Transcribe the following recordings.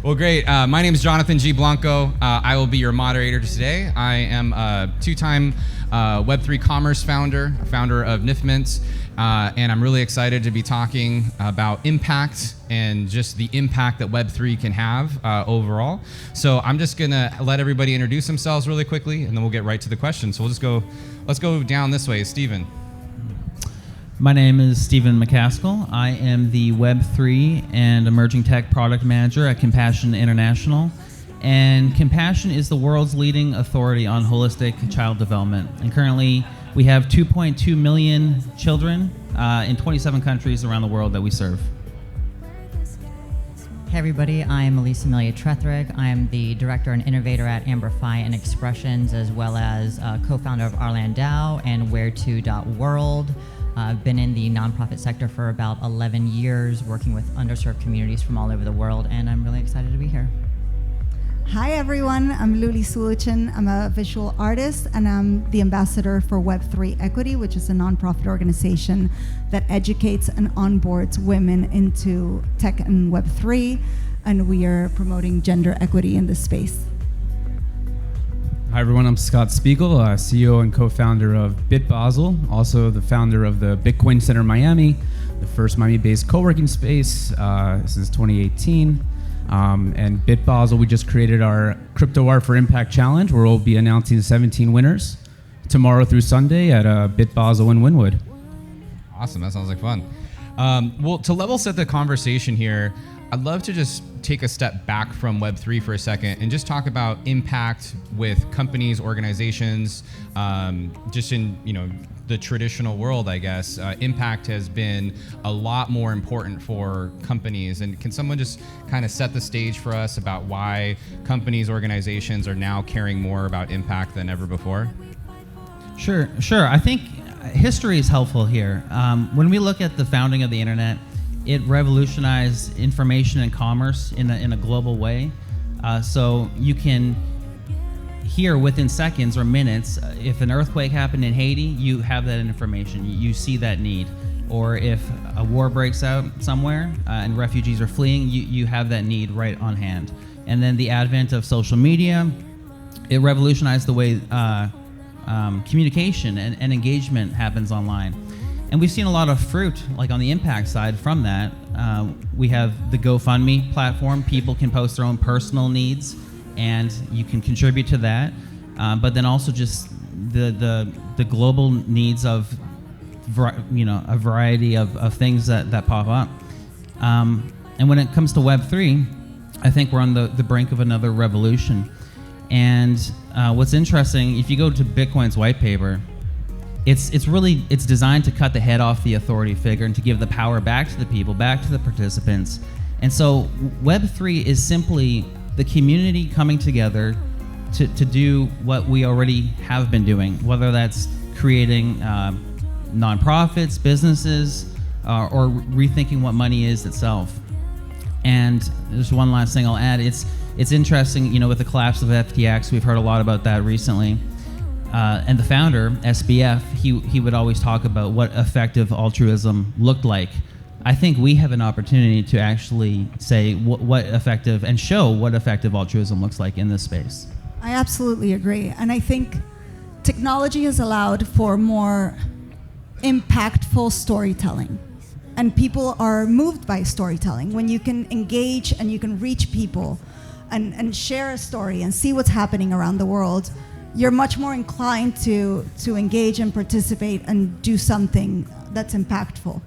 Well, great. My name is Jonathan G. Blanco. I will be your moderator today. I am a two-time Web3 commerce founder of NIFMint, and I'm really excited to be talking about impact and just the impact that Web3 can have overall. So I'm just gonna let everybody introduce themselves really quickly, and then we'll get right to the questions. So let's go down this way. Stephen. My name is Stephen McCaskill. I am the Web3 and Emerging Tech Product Manager at Compassion International. And Compassion is the world's leading authority on holistic child development. And currently, we have 2.2 million children in 27 countries around the world that we serve. Hey everybody, I'm Elise Amelia Tretherick. I'm the Director and Innovator at Amplify and Expressions, as well as co-founder of Arlandau and Where2.world. I've been in the nonprofit sector for about 11 years, working with underserved communities from all over the world, and I'm really excited to be here. Hi everyone, I'm Luli Sulichin. I'm a visual artist, and I'm the ambassador for Web3 Equity, which is a nonprofit organization that educates and onboards women into tech and Web3, and we are promoting gender equity in this space. Hi everyone, I'm Scott Spiegel, CEO and co-founder of BitBasel, also the founder of the Bitcoin Center Miami, the first Miami-based co-working space since 2018. And BitBasel, we just created our Crypto Art for Impact Challenge, where we'll be announcing 17 winners tomorrow through Sunday at BitBasel in Wynwood. Awesome, that sounds like fun. Well, to level set the conversation here, I'd love to just take a step back from Web3 for a second and just talk about impact with companies, organizations, just in the traditional world, I guess. Impact has been a lot more important for companies. And can someone just kind of set the stage for us about why companies, organizations are now caring more about impact than ever before? Sure. I think history is helpful here. When we look at the founding of the internet, it revolutionized information and commerce in a global way. So you can hear within seconds or minutes, if an earthquake happened in Haiti, you have that information, you see that need. Or if a war breaks out somewhere and refugees are fleeing, you have that need right on hand. And then the advent of social media, it revolutionized the way communication and engagement happens online. And we've seen a lot of fruit, like on the impact side from that. We have the GoFundMe platform. People can post their own personal needs, and you can contribute to that. But then also just the global needs of a variety of things that pop up. And when it comes to Web3, I think we're on the brink of another revolution. And what's interesting, if you go to Bitcoin's white paper, it's designed to cut the head off the authority figure and to give the power back to the people, back to the participants. And so Web3 is simply the community coming together to do what we already have been doing, whether that's creating nonprofits, businesses, or rethinking what money is itself. And there's one last thing I'll add. It's interesting, with the collapse of FTX, we've heard a lot about that recently. And the founder, SBF, he would always talk about what effective altruism looked like. I think we have an opportunity to actually say what effective and show what effective altruism looks like in this space. I absolutely agree. And I think technology has allowed for more impactful storytelling. And people are moved by storytelling. When you can engage and you can reach people and share a story and see what's happening around the world, you're much more inclined to engage and participate and do something that's impactful.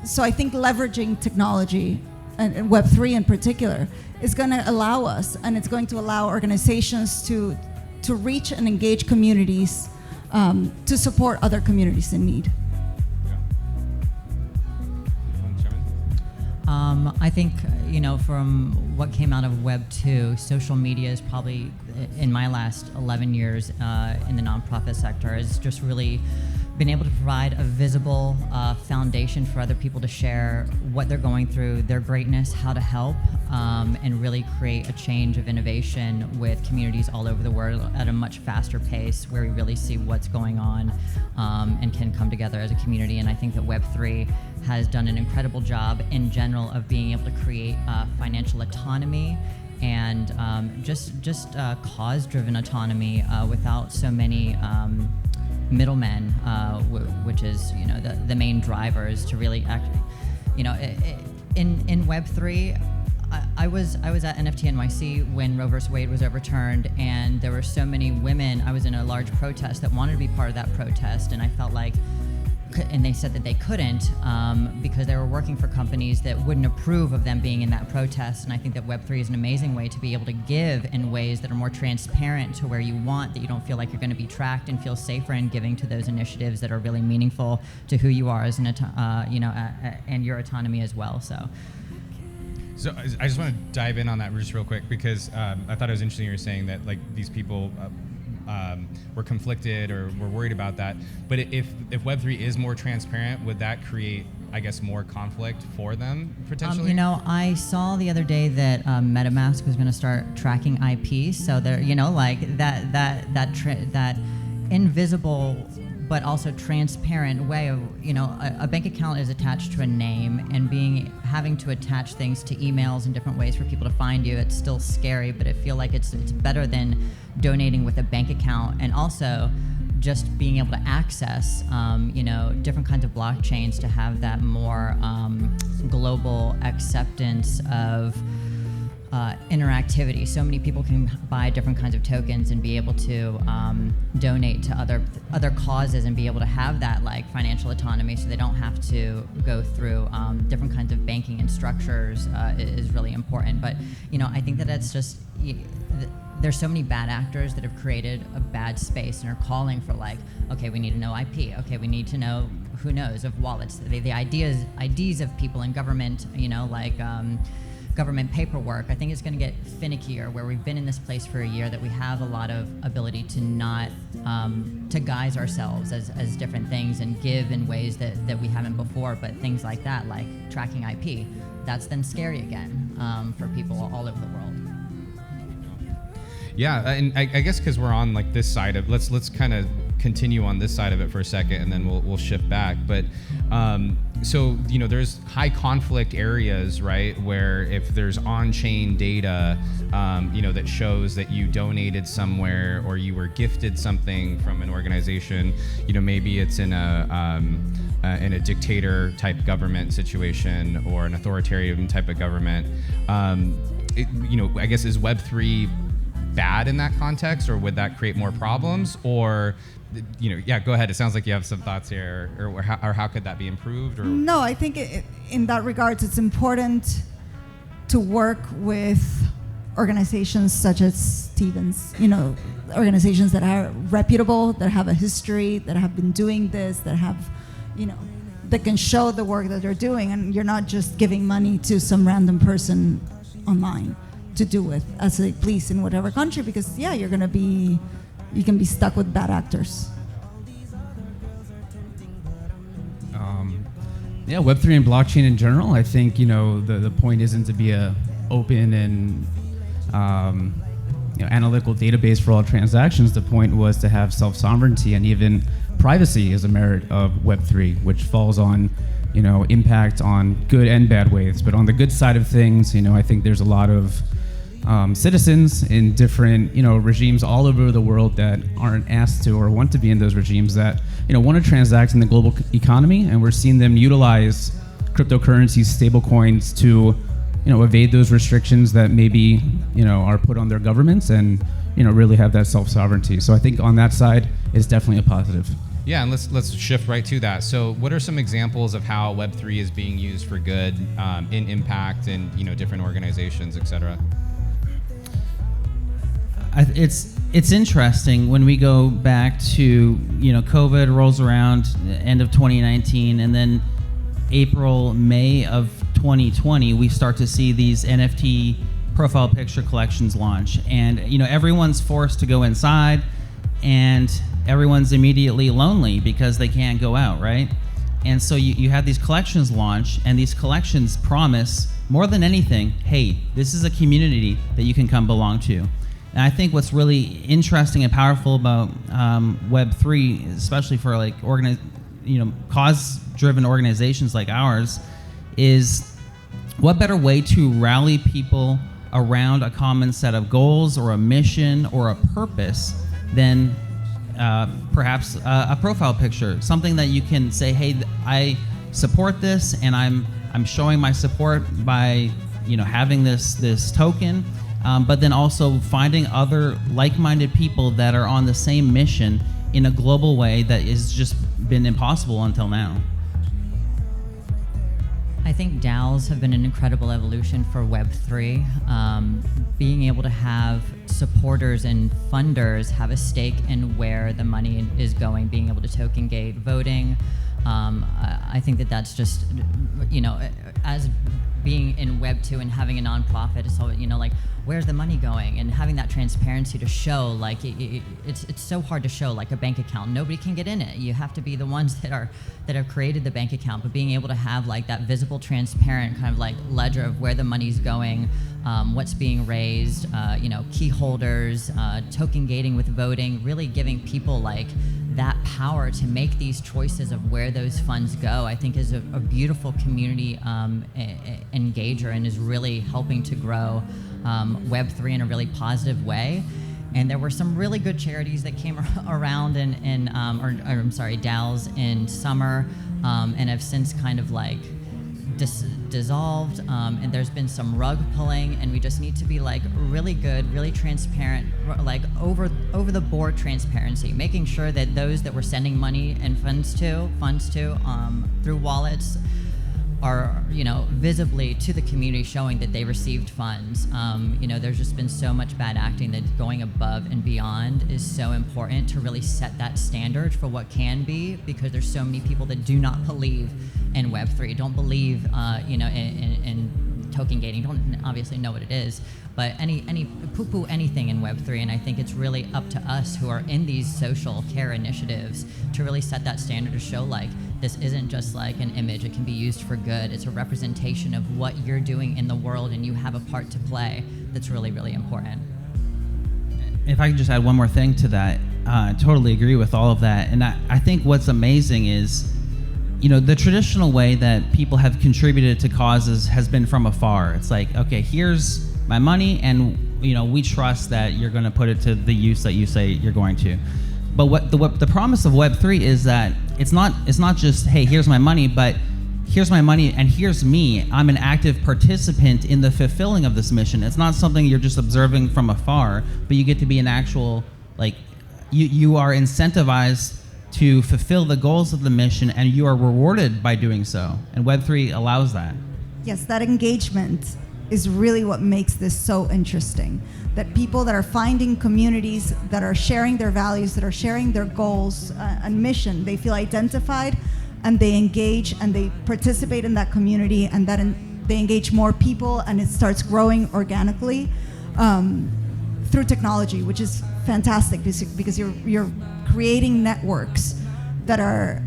So I think leveraging technology, and Web3 in particular, is going to allow us, and it's going to allow organizations to reach and engage communities to support other communities in need. I think, from what came out of Web 2, social media is probably, in my last 11 years in the nonprofit sector, has just really been able to provide a visible foundation for other people to share what they're going through, their greatness, how to help, and really create a change of innovation with communities all over the world at a much faster pace, where we really see what's going on and can come together as a community. And I think that Web3 has done an incredible job in general of being able to create financial autonomy and just cause-driven autonomy without so many middlemen, which is the main drivers to really act. In Web3, I was at NFT NYC when Roe vs. Wade was overturned, and there were so many women. I was in a large protest that wanted to be part of that protest, and I felt like, and they said that they couldn't because they were working for companies that wouldn't approve of them being in that protest. And I think that Web3 is an amazing way to be able to give in ways that are more transparent, to where you want that you don't feel like you're going to be tracked, and feel safer in giving to those initiatives that are really meaningful to who you are as an and your autonomy as well. So I just want to dive in on that just real quick, because I thought it was interesting you were saying that like these people were conflicted or were worried about that. But if Web3 is more transparent, would that create, I guess, more conflict for them potentially? I saw the other day that MetaMask was going to start tracking IP. So there, like that invisible but also transparent way of, a bank account is attached to a name, and having to attach things to emails and different ways for people to find you, it's still scary, but I feel like it's better than donating with a bank account. And also just being able to access, different kinds of blockchains to have that more global acceptance of interactivity. So many people can buy different kinds of tokens and be able to donate to other causes and be able to have that like financial autonomy, so they don't have to go through different kinds of banking and structures is really important. But I think that it's just there's so many bad actors that have created a bad space and are calling for like, okay, we need to know IP. Okay, we need to know, who knows, of wallets, the IDs of people in government, government paperwork. I think it's going to get finickier, where we've been in this place for a year, that we have a lot of ability to not to guise ourselves as different things and give in ways that we haven't before. But things like that, like tracking IP, that's then scary again for people all over the world. Yeah, and I guess because we're on like this side of, let's kind of continue on this side of it for a second, and then we'll shift back. But so there's high conflict areas, right, where if there's on-chain data that shows that you donated somewhere or you were gifted something from an organization, maybe it's in a dictator type government situation or an authoritarian type of government, I guess, is Web3 bad in that context, or would that create more problems? Or go ahead. It sounds like you have some thoughts here, or how could that be improved? Or no, I think in that regards, it's important to work with organizations such as Stevens. Organizations that are reputable, that have a history, that have been doing this, that have, that can show the work that they're doing, and you're not just giving money to some random person online to do with as they please in whatever country, because you can be stuck with bad actors. Web3 and blockchain in general, I think the point isn't to be a open and analytical database for all transactions. The point was to have self-sovereignty, and even privacy is a merit of Web3, which falls on impact on good and bad ways. But on the good side of things, I think there's a lot of citizens in different regimes all over the world that aren't asked to or want to be in those regimes that want to transact in the global economy, and we're seeing them utilize cryptocurrencies, stablecoins to evade those restrictions that maybe are put on their governments, and really have that self-sovereignty. So I think on that side, it's definitely a positive. Yeah, and let's shift right to that. So what are some examples of how Web3 is being used for good in impact in different organizations, et cetera? It's interesting when we go back to COVID rolls around end of 2019, and then April, May of 2020, we start to see these NFT profile picture collections launch, and everyone's forced to go inside, and everyone's immediately lonely because they can't go out, right? And so you have these collections launch, and these collections promise, more than anything, hey, this is a community that you can come belong to. And I think what's really interesting and powerful about Web3, especially for like cause-driven organizations like ours, is what better way to rally people around a common set of goals or a mission or a purpose than perhaps a profile picture, something that you can say, hey, I support this, and I'm showing my support by having this token, but then also finding other like-minded people that are on the same mission in a global way that has just been impossible until now. I think DAOs have been an incredible evolution for Web3. Being able to have supporters and funders have a stake in where the money is going, being able to token gate voting. I think that's just, as being in Web 2 and having a nonprofit, it's all, like, where's the money going? And having that transparency to show, like, it's so hard to show, like a bank account. Nobody can get in it. You have to be the ones that have created the bank account, but being able to have like that visible, transparent kind of like ledger of where the money's going, what's being raised, key holders, token gating with voting, really giving people like that power to make these choices of where those funds go, I think is a beautiful community engager, and is really helping to grow Web3 in a really positive way. And there were some really good charities that came around DAOs in summer, and have since kind of like dissolved, and there's been some rug pulling, and we just need to be like really good, really transparent, like over the board transparency, making sure that those that we're sending money and funds to through wallets are visibly to the community, showing that they received funds. There's just been so much bad acting that going above and beyond is so important to really set that standard for what can be, because there's so many people that do not believe in Web3, don't believe in token gating, don't obviously know what it is, but any poo-poo anything in Web3. And I think it's really up to us who are in these social care initiatives to really set that standard to show like this isn't just like an image, it can be used for good. It's a representation of what you're doing in the world, and you have a part to play that's really, really important. If I could just add one more thing to that, I totally agree with all of that. And I think what's amazing is, the traditional way that people have contributed to causes has been from afar. It's like, okay, here's my money, and we trust that you're going to put it to the use that you say you're going to. But what the promise of Web3 is that it's not just, hey, here's my money, but here's my money and here's me. I'm an active participant in the fulfilling of this mission. It's not something you're just observing from afar, but you get to be an actual, like, you are incentivized to fulfill the goals of the mission, and you are rewarded by doing so. And Web3 allows that. Yes, that engagement is really what makes this so interesting. That people that are finding communities that are sharing their values, that are sharing their goals and mission, they feel identified, and they engage and they participate in that community, and they engage more people, and it starts growing organically through technology, which is fantastic because you're creating networks that are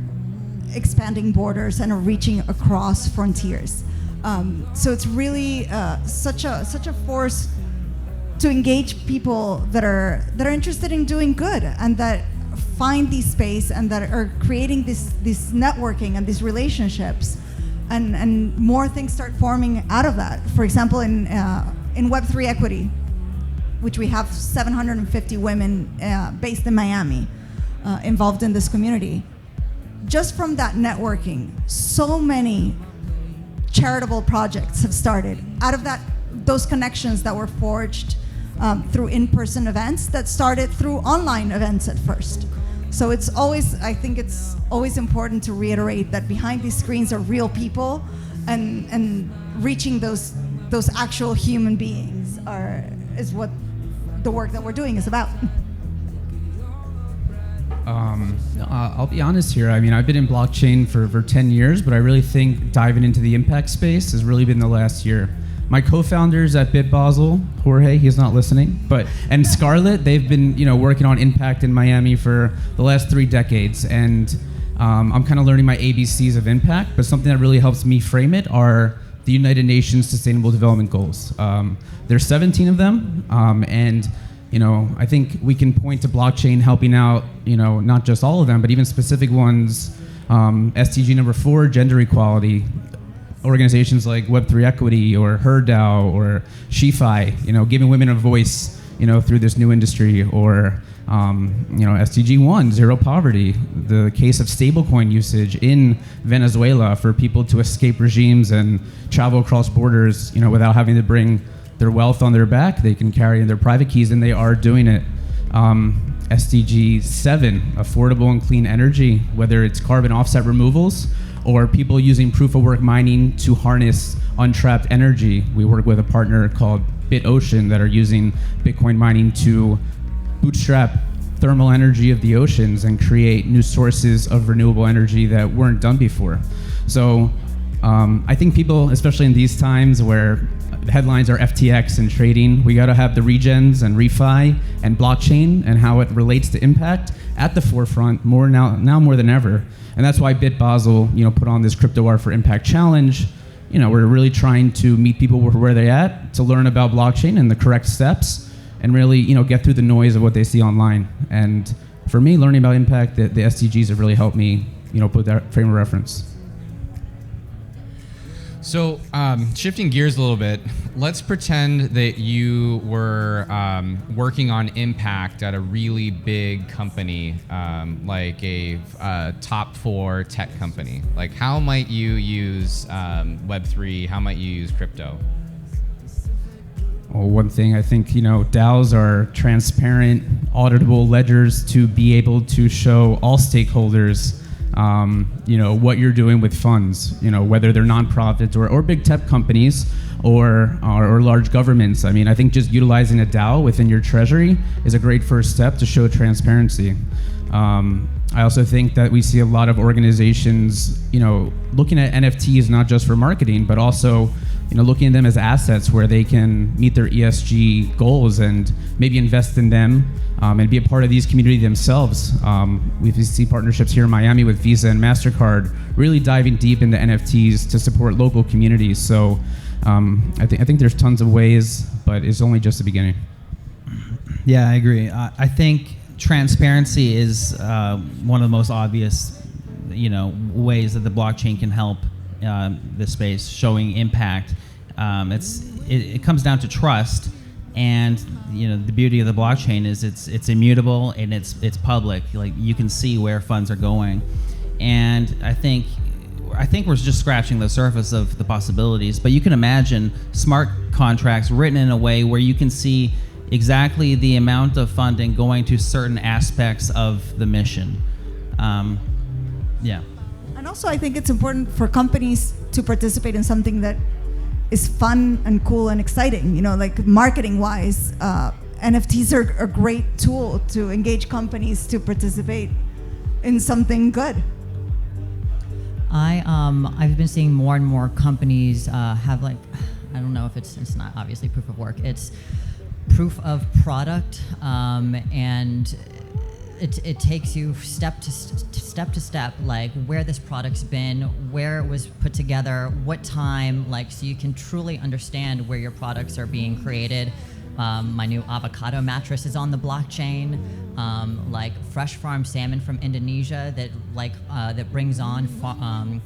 expanding borders and are reaching across frontiers. So it's really such a force to engage people that are interested in doing good, and that find these space, and that are creating this networking and these relationships, and more things start forming out of that. For example, in Web3 Equity, which we have 750 women based in Miami involved in this community. Just from that networking, so many charitable projects have started out of those connections that were forged through in-person events that started through online events at first. So I think it's always important to reiterate that behind these screens are real people, and reaching those actual human beings is what the work that we're doing is about. I'll be honest here. I mean, I've been in blockchain for 10 years, but I really think diving into the impact space has really been the last year. my co-founders at BitBasel, Jorge, he's not listening, and Scarlett, they've been working on impact in Miami for the last 3 decades, and I'm kind of learning my ABCs of impact. But something that really helps me frame it are the United Nations Sustainable Development Goals. There's 17 of them, and I think we can point to blockchain helping out, not just all of them, but even specific ones. SDG number 4, gender equality. Organizations like Web3 Equity or HerDAO or SheFi, giving women a voice, through this new industry, or SDG 1, zero poverty, the case of stablecoin usage in Venezuela for people to escape regimes and travel across borders, without having to bring their wealth on their back. They can carry in their private keys, and they are doing it. SDG 7, affordable and clean energy, whether it's carbon offset removals or people using proof of work mining to harness untrapped energy. We work with a partner called BitOcean that are using Bitcoin mining to bootstrap thermal energy of the oceans and create new sources of renewable energy that weren't done before. So I think people, especially in these times where the headlines are FTX and trading, we got to have the regens and refi and blockchain and how it relates to impact at the forefront now more than ever. And that's why BitBasel, put on this Crypto Art for Impact challenge. We're really trying to meet people where they're at, to learn about blockchain and the correct steps, and really, get through the noise of what they see online. And for me, learning about impact, the SDGs have really helped me, put that frame of reference. So shifting gears a little bit, let's pretend that you were working on impact at a really big company, like a top 4 tech company. Like, how might you use Web3? How might you use crypto? Well, one thing I think, DAOs are transparent, auditable ledgers to be able to show all stakeholders what you're doing with funds, whether they're nonprofits or big tech companies or large governments. I mean, I think just utilizing a DAO within your treasury is a great first step to show transparency. I also think that we see a lot of organizations, looking at NFTs not just for marketing, but also, looking at them as assets where they can meet their ESG goals and maybe invest in them and be a part of these communities themselves. We see partnerships here in Miami with Visa and MasterCard really diving deep into NFTs to support local communities. So I think there's tons of ways, but it's only just the beginning. Yeah, I agree. I think transparency is one of the most obvious, ways that the blockchain can help this space, showing impact. It comes down to trust, and the beauty of the blockchain is it's immutable and it's public. Like, you can see where funds are going, and I think we're just scratching the surface of the possibilities. But you can imagine smart contracts written in a way where you can see exactly the amount of funding going to certain aspects of the mission. Yeah. And also, I think it's important for companies to participate in something that is fun and cool and exciting. Like marketing-wise, NFTs are a great tool to engage companies to participate in something good. I've been seeing more and more companies have, like, I don't know if it's not obviously proof of work. It's proof of product, and it takes you step to step, like where this product's been, where it was put together, what time, like, so you can truly understand where your products are being created. My new avocado mattress is on the blockchain. Like fresh farm salmon from Indonesia that brings on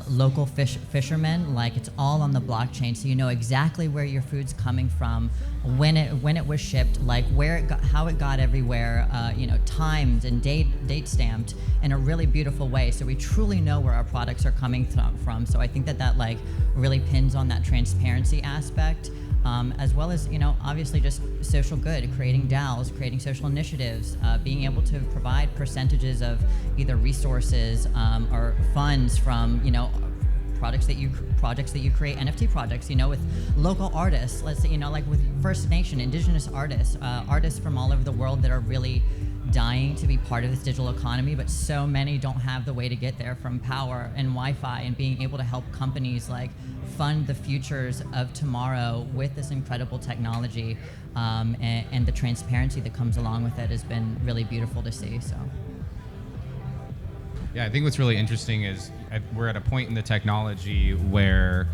local fishermen. Like, it's all on the blockchain, so you know exactly where your food's coming from, when it was shipped, like how it got everywhere, timed and date stamped in a really beautiful way. So we truly know where our products are coming from. So I think that like really pins on that transparency aspect. As well as, obviously just social good, creating DAOs, creating social initiatives, being able to provide percentages of either resources or funds from, projects that you create, NFT projects, with local artists, let's say, like with First Nation, Indigenous artists, artists from all over the world that are really dying to be part of this digital economy, but so many don't have the way to get there, from power and Wi-Fi, and being able to help companies like fund the futures of tomorrow with this incredible technology, and the transparency that comes along with it has been really beautiful to see. So. Yeah, I think what's really interesting is we're at a point in the technology where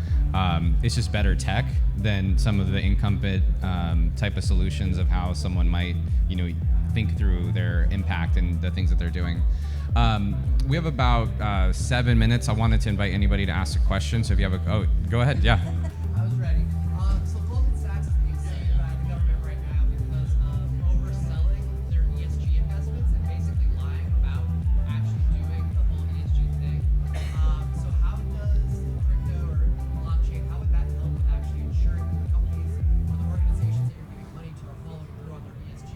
it's just better tech than some of the incumbent type of solutions of how someone might, think through their impact and the things that they're doing. We have about 7 minutes. I wanted to invite anybody to ask a question. So if you have go ahead. Yeah. I was ready. So Goldman Sachs is being sued by the government right now because of overselling their ESG investments and basically lying about actually doing the whole ESG thing. So how does crypto or blockchain, how would that help with actually ensuring that the companies or the organizations that you're giving money to are following through on their ESG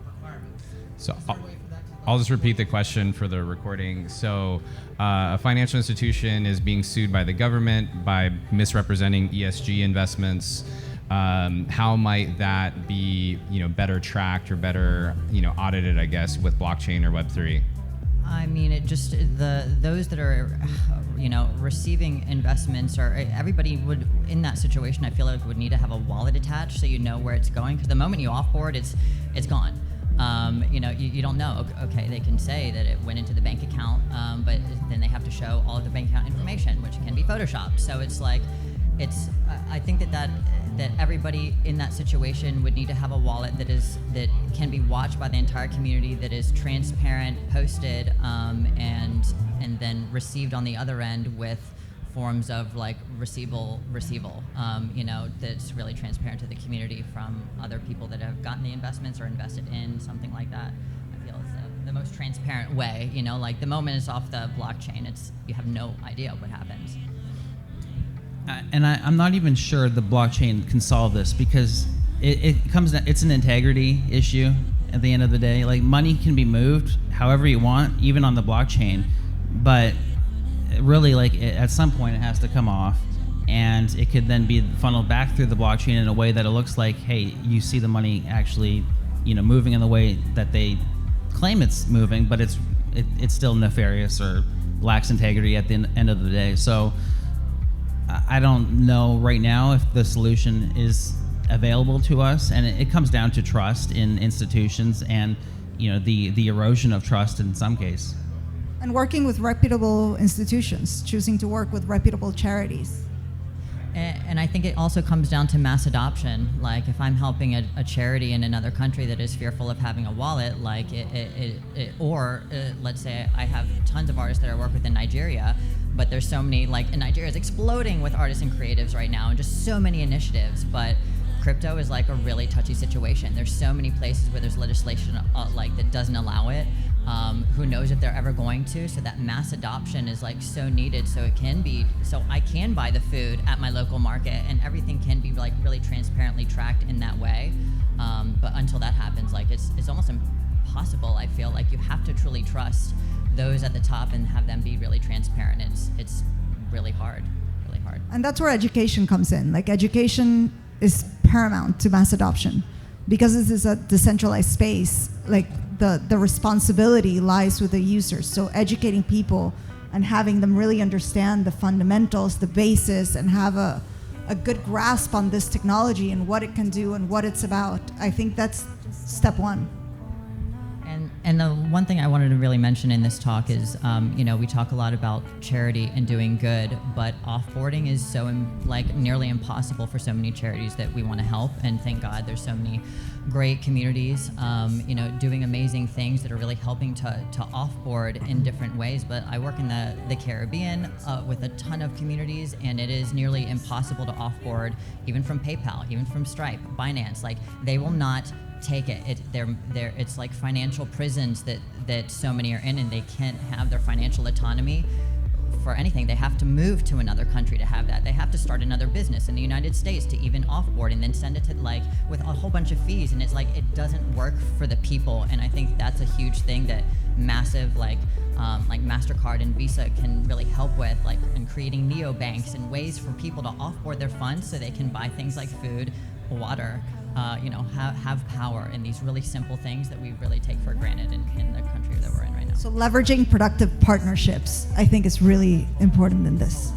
requirements? So Is there a way for that to I'll just repeat the question for the recording. So a financial institution is being sued by the government by misrepresenting ESG investments. How might that be, better tracked or better, audited, I guess, with blockchain or Web3? I mean, it just those that are, receiving investments, or everybody would in that situation, I feel like would need to have a wallet attached so you know where it's going. Because the moment you offboard, it's gone. You don't know. Okay, they can say that it went into the bank account, but then they have to show all of the bank account information, which can be photoshopped. So it's like, I think that everybody in that situation would need to have a wallet that can be watched by the entire community, that is transparent, posted, and then received on the other end with forms of like receival, that's really transparent to the community from other people that have gotten the investments or invested in something like that. I feel it's the most transparent way, like the moment it's off the blockchain, you have no idea what happens. And I'm not even sure the blockchain can solve this, because it's an integrity issue at the end of the day. Like, money can be moved however you want, even on the blockchain, but really, at some point, it has to come off, and it could then be funneled back through the blockchain in a way that it looks like, hey, you see the money actually, moving in the way that they claim it's moving, but it's still nefarious or lacks integrity at the end of the day. So I don't know right now if the solution is available to us, and it comes down to trust in institutions and the erosion of trust in some case. And working with reputable institutions, choosing to work with reputable charities. And I think it also comes down to mass adoption. Like, if I'm helping a charity in another country that is fearful of having a wallet, let's say I have tons of artists that I work with in Nigeria, but there's so many, and Nigeria is exploding with artists and creatives right now, and just so many initiatives, but crypto is like a really touchy situation. There's so many places where there's legislation that doesn't allow it. Who knows if they're ever going to? So that mass adoption is so needed. So I can buy the food at my local market, and everything can be really transparently tracked in that way. But until that happens, it's almost impossible. I feel like you have to truly trust those at the top and have them be really transparent. It's really hard, really hard. And that's where education comes in. Education is paramount to mass adoption, because this is a decentralized space. The responsibility lies with the users. So educating people and having them really understand the fundamentals, the basis, and have a good grasp on this technology and what it can do and what it's about. I think that's step one. And the one thing I wanted to really mention in this talk is, we talk a lot about charity and doing good, but offboarding is so nearly impossible for so many charities that we want to help. And thank God there's so many great communities, doing amazing things that are really helping to offboard in different ways. But I work in the Caribbean with a ton of communities, and it is nearly impossible to offboard, even from PayPal, even from Stripe, Binance. They will not take it. It's like financial prisons that so many are in, and they can't have their financial autonomy for anything. They have to move to another country to have that. They have to start another business in the United States to even offboard, and then send it to with a whole bunch of fees, and it's it doesn't work for the people. And I think that's a huge thing that massive MasterCard and Visa can really help with, in creating neobanks and ways for people to offboard their funds so they can buy things like food, water, have power in these really simple things that we really take for granted in the country that we're in right now. So leveraging productive partnerships, I think, is really important in this.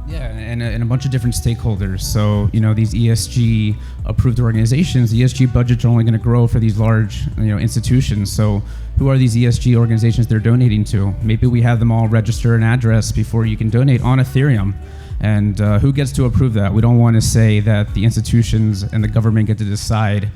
Yeah, and a bunch of different stakeholders. So, these ESG approved organizations, ESG budgets are only going to grow for these large, institutions. So who are these ESG organizations they're donating to? Maybe we have them all register an address before you can donate on Ethereum. And who gets to approve that? We don't want to say that the institutions and the government get to decide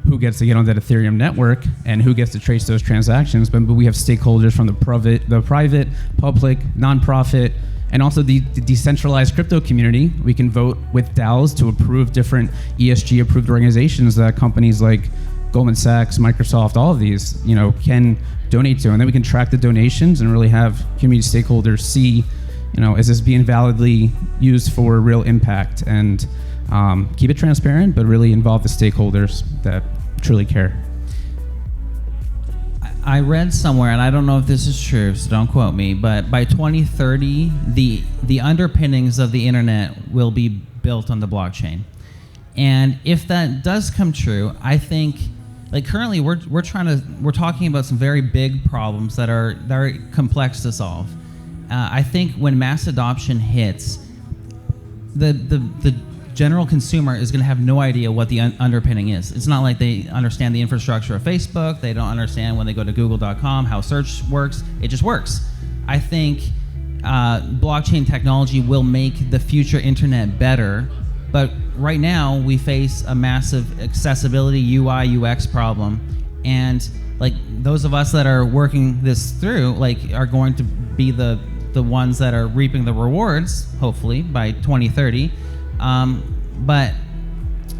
who gets to get on that Ethereum network and who gets to trace those transactions. But we have stakeholders from the private, public, nonprofit, and also the decentralized crypto community. We can vote with DAOs to approve different ESG approved organizations that companies like Goldman Sachs, Microsoft, all of these, can donate to. And then we can track the donations and really have community stakeholders see, is this being validly used for real impact? And keep it transparent, but really involve the stakeholders that truly care. I read somewhere, and I don't know if this is true, so don't quote me, but by 2030, the underpinnings of the internet will be built on the blockchain. And if that does come true, I think, like currently we're talking about some very big problems that are complex to solve. I think when mass adoption hits, the general consumer is going to have no idea what the underpinning is. It's not like they understand the infrastructure of Facebook. They don't understand when they go to google.com how search works. It just works. I think blockchain technology will make the future internet better, but right now we face a massive accessibility UI UX problem, and like those of us that are working this through are going to be the ones that are reaping the rewards, hopefully by 2030. But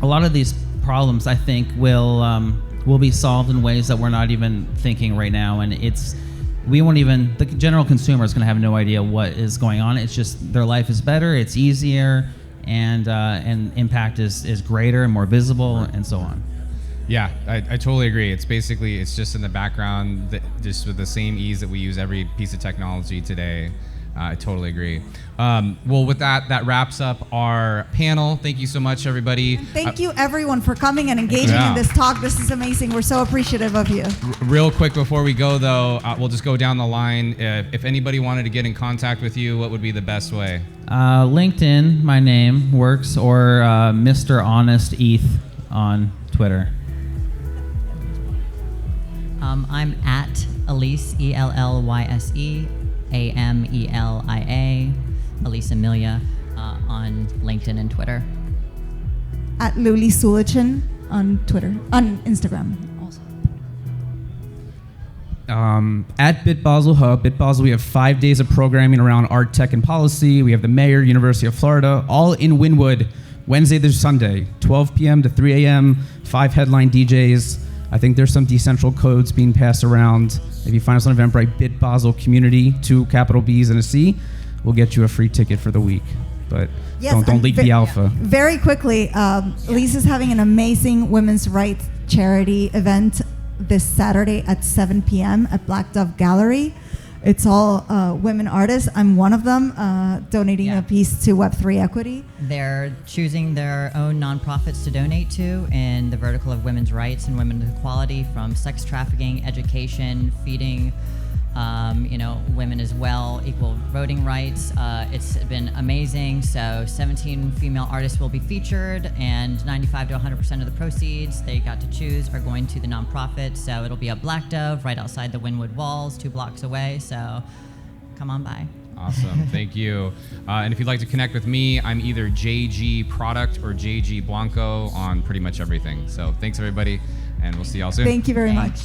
a lot of these problems, I think, will be solved in ways that we're not even thinking right now, and the general consumer is going to have no idea what is going on. It's just their life is better, it's easier, and impact is greater and more visible, and so on. Yeah, I totally agree. It's just in the background, just with the same ease that we use every piece of technology today. I totally agree. Well, with that wraps up our panel. Thank you so much, everybody. Thank you, everyone, for coming and engaging in this talk. This is amazing. We're so appreciative of you. Real quick before we go, though, we'll just go down the line. If anybody wanted to get in contact with you, what would be the best way? LinkedIn, my name works, or Mr. Honest ETH on Twitter. I'm at Elise, ELLYSE, AMELIA, Elise Amelia, on LinkedIn and Twitter. At Luli Sulichin on Twitter, on Instagram also. At BitBasel Hub, BitBasel, we have 5 days of programming around art, tech, and policy. We have the mayor, University of Florida, all in Wynwood, Wednesday through Sunday, 12 p.m. to 3 a.m., 5 headline DJs. I think there's some Dcentral codes being passed around. If you find us on Eventbrite, BitBasel Community, 2 capital B's and a C, we'll get you a free ticket for the week. But yes, don't leak the alpha. Very quickly, Elise is having an amazing women's rights charity event this Saturday at 7 p.m. at Black Dove Gallery. It's all women artists. I'm one of them, donating a piece to Web3 equity. They're choosing their own nonprofits to donate to in the vertical of women's rights and women's equality, from sex trafficking, education, feeding, women as well, equal voting rights. It's been amazing. So 17 female artists will be featured, and 95 to 100% of the proceeds they got to choose are going to the nonprofit. So it'll be at Black Dove right outside the Wynwood walls, 2 blocks away. So come on by. Awesome. Thank you. And if you'd like to connect with me, I'm either JG Product or JG Blanco on pretty much everything. So thanks, everybody, and we'll see y'all soon. Thank you very much.